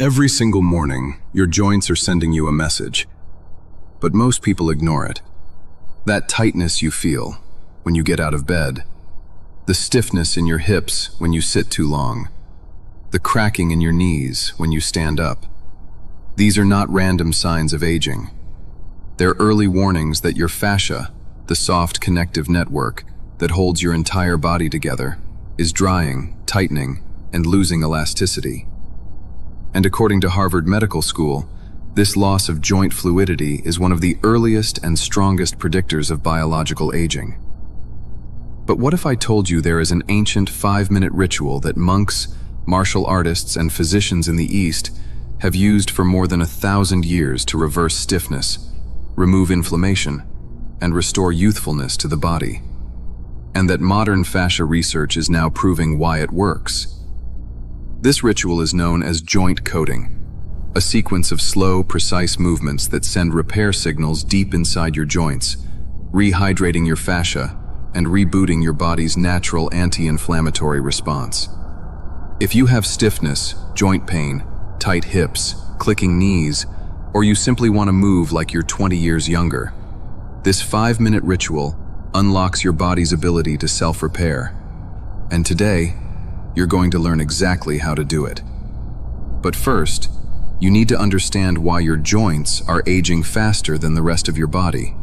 Every single morning, your joints are sending you a message, but most people ignore it. That tightness you feel when you get out of bed, the stiffness in your hips when you sit too long, the cracking in your knees when you stand up. These are not random signs of aging. They're early warnings that your fascia, the soft connective network that holds your entire body together, is drying, tightening, and losing elasticity. And according to Harvard Medical School, this loss of joint fluidity is one of the earliest and strongest predictors of biological aging. But what if I told you there is an ancient 5-minute ritual that monks, martial artists, and physicians in the East have used for more than 1,000 years to reverse stiffness, remove inflammation, and restore youthfulness to the body? And that modern fascia research is now proving why it works. This ritual is known as joint coating, a sequence of slow, precise movements that send repair signals deep inside your joints, rehydrating your fascia and rebooting your body's natural anti-inflammatory response. If you have stiffness, joint pain, tight hips, clicking knees, or you simply want to move like you're 20 years younger, this 5-minute ritual unlocks your body's ability to self-repair. And today, you're going to learn exactly how to do it. But first, you need to understand why your joints are aging faster than the rest of your body.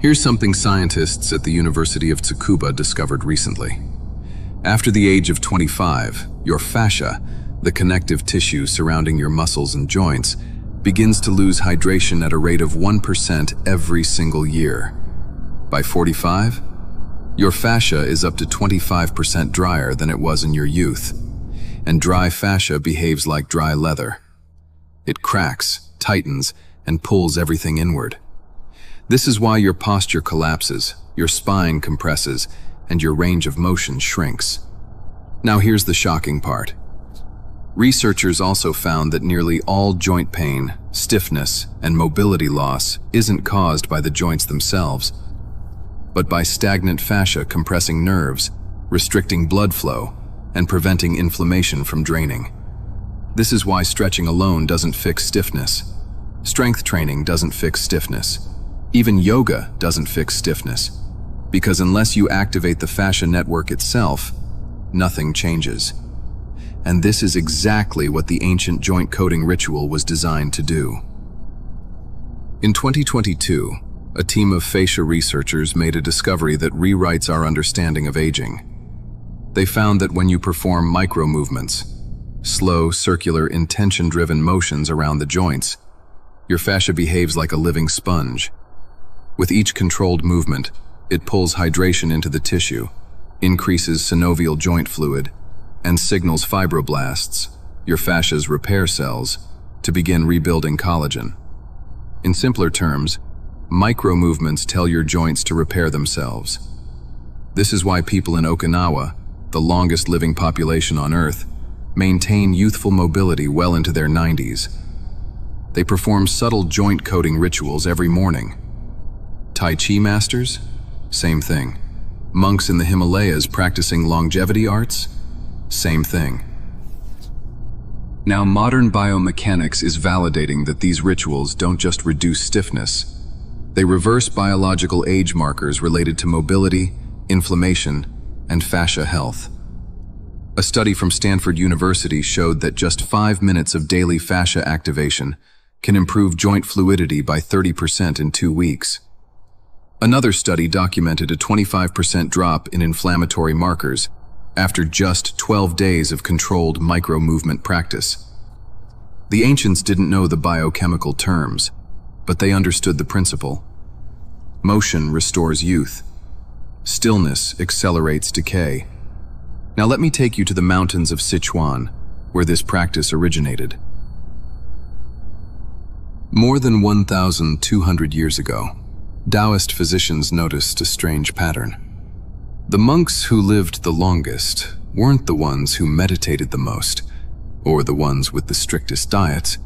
Here's something scientists at the University of Tsukuba discovered recently. After the age of 25, your fascia, the connective tissue surrounding your muscles and joints, begins to lose hydration at a rate of 1% every single year. By 45, your fascia is up to 25% drier than it was in your youth. And dry fascia behaves like dry leather. It cracks, tightens, and pulls everything inward. This is why your posture collapses, your spine compresses, and your range of motion shrinks. Now here's the shocking part. Researchers also found that nearly all joint pain, stiffness, and mobility loss isn't caused by the joints themselves, but by stagnant fascia compressing nerves, restricting blood flow, and preventing inflammation from draining. This is why stretching alone doesn't fix stiffness. Strength training doesn't fix stiffness. Even yoga doesn't fix stiffness. Because unless you activate the fascia network itself, nothing changes. And this is exactly what the ancient joint coating ritual was designed to do. In 2022, a team of fascia researchers made a discovery that rewrites our understanding of aging. They found that when you perform micro-movements, slow, circular, intention-driven motions around the joints, your fascia behaves like a living sponge. With each controlled movement, it pulls hydration into the tissue, increases synovial joint fluid, and signals fibroblasts, your fascia's repair cells, to begin rebuilding collagen. In simpler terms, micro-movements tell your joints to repair themselves. This is why people in Okinawa, the longest living population on Earth, maintain youthful mobility well into their 90s. They perform subtle joint coating rituals every morning. Tai Chi masters? Same thing. Monks in the Himalayas practicing longevity arts? Same thing. Now, modern biomechanics is validating that these rituals don't just reduce stiffness. They reverse biological age markers related to mobility, inflammation, and fascia health. A study from Stanford University showed that just 5 minutes of daily fascia activation can improve joint fluidity by 30% in 2 weeks. Another study documented a 25% drop in inflammatory markers after just 12 days of controlled micro-movement practice. The ancients didn't know the biochemical terms, but they understood the principle. Motion restores youth. Stillness accelerates decay. Now let me take you to the mountains of Sichuan, where this practice originated. More than 1,200 years ago, Taoist physicians noticed a strange pattern. The monks who lived the longest weren't the ones who meditated the most, or the ones with the strictest diets,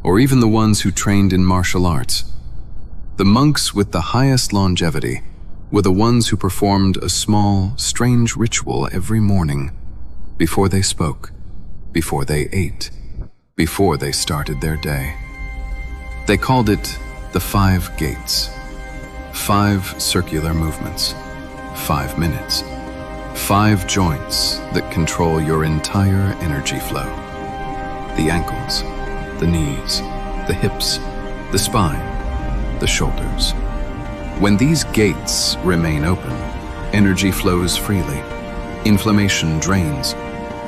or even the ones who trained in martial arts. The monks with the highest longevity were the ones who performed a small, strange ritual every morning, before they spoke, before they ate, before they started their day. They called it the 5 gates. 5 circular movements, 5 minutes, 5 joints that control your entire energy flow. The ankles, the knees, the hips, the spine, the shoulders. When these gates remain open, energy flows freely, inflammation drains,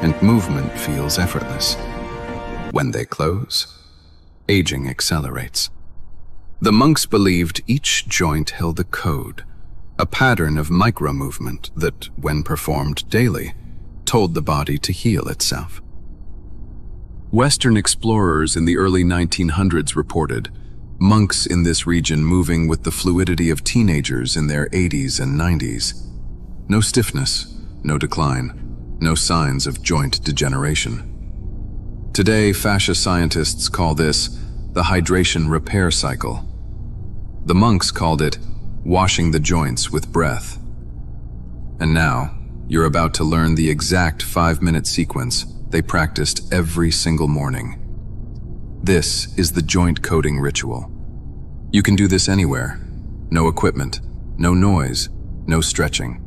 and movement feels effortless. When they close, aging accelerates. The monks believed each joint held a code, a pattern of micro-movement that, when performed daily, told the body to heal itself. Western explorers in the early 1900s reported monks in this region moving with the fluidity of teenagers in their 80s and 90s. No stiffness, no decline, no signs of joint degeneration. Today, fascia scientists call this the hydration repair cycle. The monks called it washing the joints with breath. And now, you're about to learn the exact 5-minute sequence they practiced every single morning. This is the joint coating ritual. You can do this anywhere. No equipment, no noise, no stretching.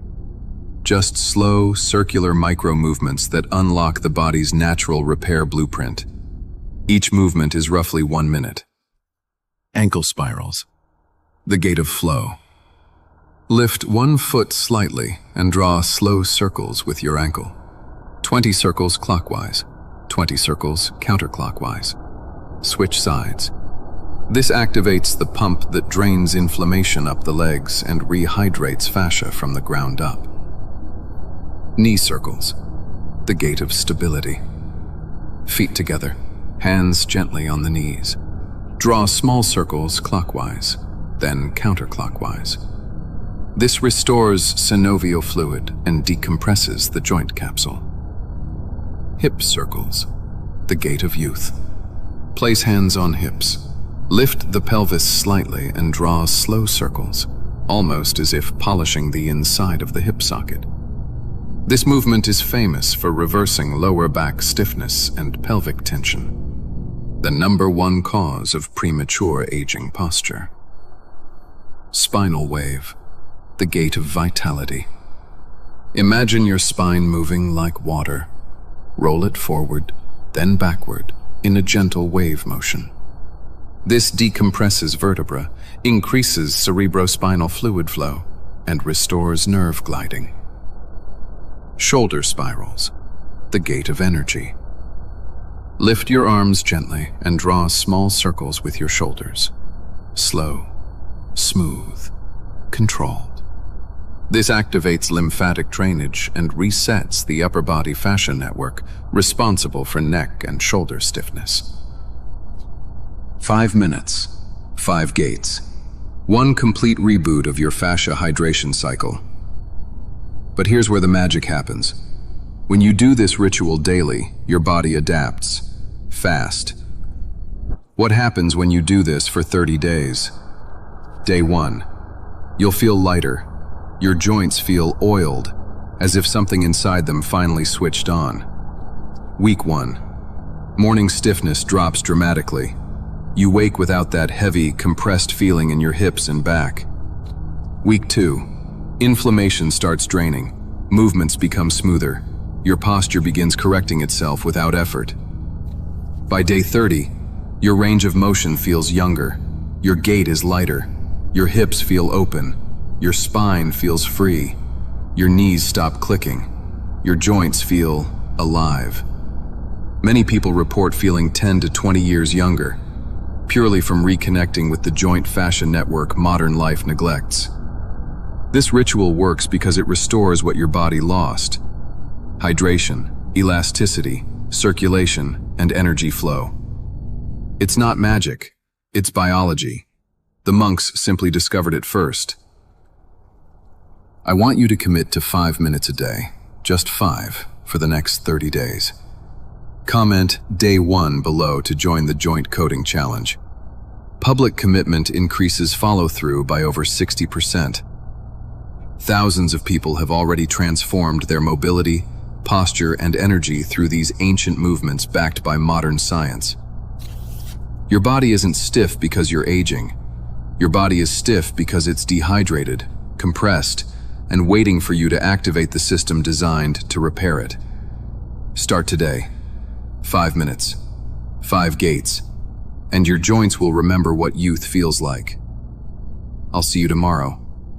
Just slow, circular micro-movements that unlock the body's natural repair blueprint. Each movement is roughly 1 minute. Ankle spirals. The gate of flow. Lift 1 foot slightly and draw slow circles with your ankle. 20 circles clockwise, 20 circles counterclockwise. Switch sides. This activates the pump that drains inflammation up the legs and rehydrates fascia from the ground up. Knee circles. The gate of stability. Feet together, hands gently on the knees. Draw small circles clockwise, then counterclockwise. This restores synovial fluid and decompresses the joint capsule. Hip circles. The gate of youth. Place hands on hips. Lift the pelvis slightly and draw slow circles, almost as if polishing the inside of the hip socket. This movement is famous for reversing lower back stiffness and pelvic tension, the #1 cause of premature aging posture. Spinal wave, the gate of vitality. Imagine your spine moving like water. Roll it forward, then backward, in a gentle wave motion. This decompresses vertebra, increases cerebrospinal fluid flow, and restores nerve gliding. Shoulder spirals, the gate of energy. Lift your arms gently and draw small circles with your shoulders. Slow, smooth, controlled. This activates lymphatic drainage and resets the upper body fascia network responsible for neck and shoulder stiffness. 5 minutes, 5 gates. 1 complete reboot of your fascia hydration cycle. But here's where the magic happens. When you do this ritual daily, your body adapts, fast. What happens when you do this for 30 days? Day 1. You'll feel lighter. Your joints feel oiled, as if something inside them finally switched on. Week 1. Morning stiffness drops dramatically. You wake without that heavy, compressed feeling in your hips and back. Week 2. Inflammation starts draining. Movements become smoother. Your posture begins correcting itself without effort. By day 30, your range of motion feels younger. Your gait is lighter. Your hips feel open. Your spine feels free. Your knees stop clicking. Your joints feel alive. Many people report feeling 10 to 20 years younger, purely from reconnecting with the joint fascia network modern life neglects. This ritual works because it restores what your body lost: hydration, elasticity, circulation, and energy flow. It's not magic, it's biology. The monks simply discovered it first. I want you to commit to 5 minutes a day, just 5, for the next 30 days. Comment Day 1 below to join the Joint Coating Challenge. Public commitment increases follow-through by over 60%. Thousands of people have already transformed their mobility, posture, and energy through these ancient movements backed by modern science. Your body isn't stiff because you're aging. Your body is stiff because it's dehydrated, compressed, and waiting for you to activate the system designed to repair it. Start today. 5 minutes, 5 gates, and your joints will remember what youth feels like. I'll see you tomorrow,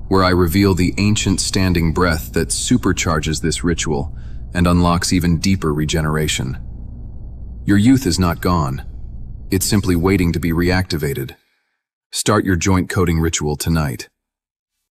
where I reveal the ancient standing breath that supercharges this ritual and unlocks even deeper regeneration. Your youth is not gone. It's simply waiting to be reactivated. Start your joint coating ritual tonight.